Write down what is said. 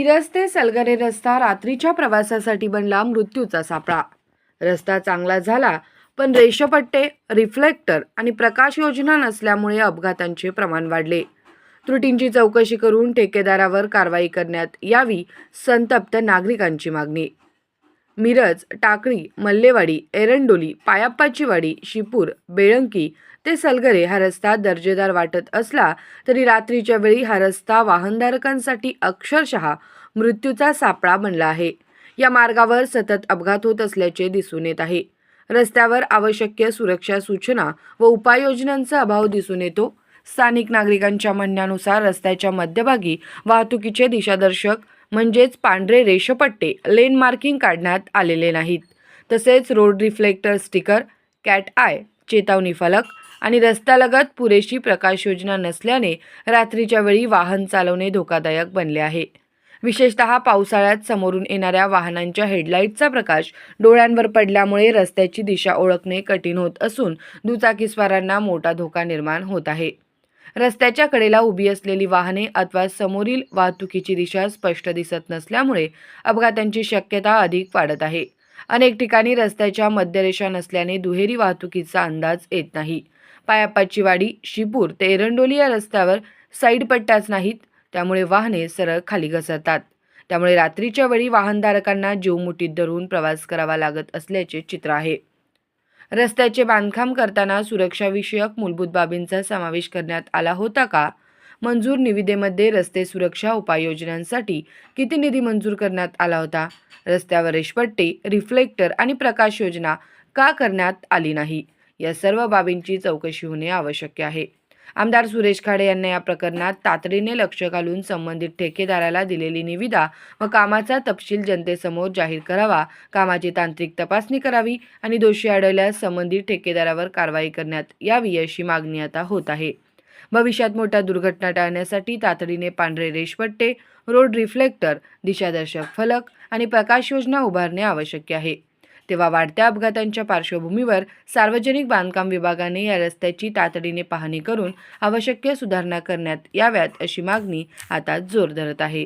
मिरज ते सलगरे रस्ता रात्रीच्या प्रवासासाठी बनला मृत्यूचा सापळा। रस्ता चांगला झाला, पण रेषपट्टे, रिफ्लेक्टर आणि प्रकाश योजना नसल्यामुळे अपघातांचे प्रमाण वाढले। त्रुटींची चौकशी करून ठेकेदारावर कारवाई करण्यात यावी, संतप्त नागरिकांची मागणी। मिरज, टाकळी, मल्लेवाडी, एरंडोली, पायाप्पाची वाडी, शिपूर, बेळंकी ते सलगरे हा रस्ता दर्जेदार वाटत असला तरी रात्रीच्या वेळी हा रस्ता वाहनधारकांसाठी अक्षरशः मृत्यूचा सापळा बनला आहे। या मार्गावर सतत अपघात होत असल्याचे दिसून येत आहे। रस्त्यावर आवश्यक सुरक्षा सूचना व उपाययोजनांचा अभाव दिसून येतो। स्थानिक नागरिकांच्या म्हणण्यानुसार रस्त्याच्या मध्यभागी वाहतुकीचे दिशादर्शक म्हणजेच पांढरे रेषपट्टे, लेन मार्किंग काढण्यात आलेले नाहीत। तसेच road reflector sticker, cat I, चेतावणी फलक आणि रस्त्यालगत पुरेशी प्रकाश योजना नसल्याने रात्रीच्या वेळी वाहन चालवणे धोकादायक बनले आहे। विशेषतः पावसाळ्यात समोरून येणाऱ्या वाहनांच्या हेडलाईटचा प्रकाश डोळ्यांवर पडल्यामुळे रस्त्याची दिशा ओळखणे कठीण होत असून दुचाकीस्वारांना मोठा धोका निर्माण होत आहे। रस्त्याच्या कडेला उभी असलेली वाहने अथवा समोरील वाहतुकीची दिशा स्पष्ट दिसत नसल्यामुळे अपघातांची शक्यता अधिक वाढत आहे। अनेक ठिकाणी रस्त्याच्या मध्यरेषा नसल्याने दुहेरी वाहतुकीचा अंदाज येत नाही। पायाप्पाची वाडी, शिपूर ते एरंडोली या रस्त्यावर साईड पट्ट्याच नाहीत, त्यामुळे वाहने सरळ खाली घसरतात। त्यामुळे रात्रीच्या वेळी वाहनधारकांना जीव मुठीत धरून प्रवास करावा लागत असल्याचे चित्र आहे। रस्त्याचे बांधकाम करताना सुरक्षाविषयक मूलभूत बाबींचा समावेश करण्यात आला होता का? मंजूर निविदेमध्ये रस्ते सुरक्षा उपाययोजनांसाठी किती निधी मंजूर करण्यात आला होता? रस्त्यावर रेषपट्टे, रिफ्लेक्टर आणि प्रकाश योजना का करण्यात आली नाही? या सर्व बाबींची चौकशी होणे आवश्यक आहे। आमदार सुरेश खाडे यांनी या प्रकरणात तातडीने लक्ष घालून संबंधित ठेकेदाराला दिलेली निविदा व कामाचा तपशील जनतेसमोर जाहीर करावा, कामाची तांत्रिक तपासणी करावी आणि दोषी आढळल्यास संबंधित ठेकेदारावर कारवाई करण्यात यावी, अशी मागणी आता होत आहे। भविष्यात मोठ्या दुर्घटना टाळण्यासाठी तातडीने पांढरे रेषपट्टे, रोड रिफ्लेक्टर, दिशादर्शक फलक आणि प्रकाश योजना उभारणे आवश्यक आहे। तेव्हा वाढत्या अपघातांच्या पार्श्वभूमीवर सार्वजनिक बांधकाम विभागाने या रस्त्याची तातडीने पाहणी करून आवश्यक सुधारणा करण्यात याव्यात, अशी मागणी आता जोर धरत आहे।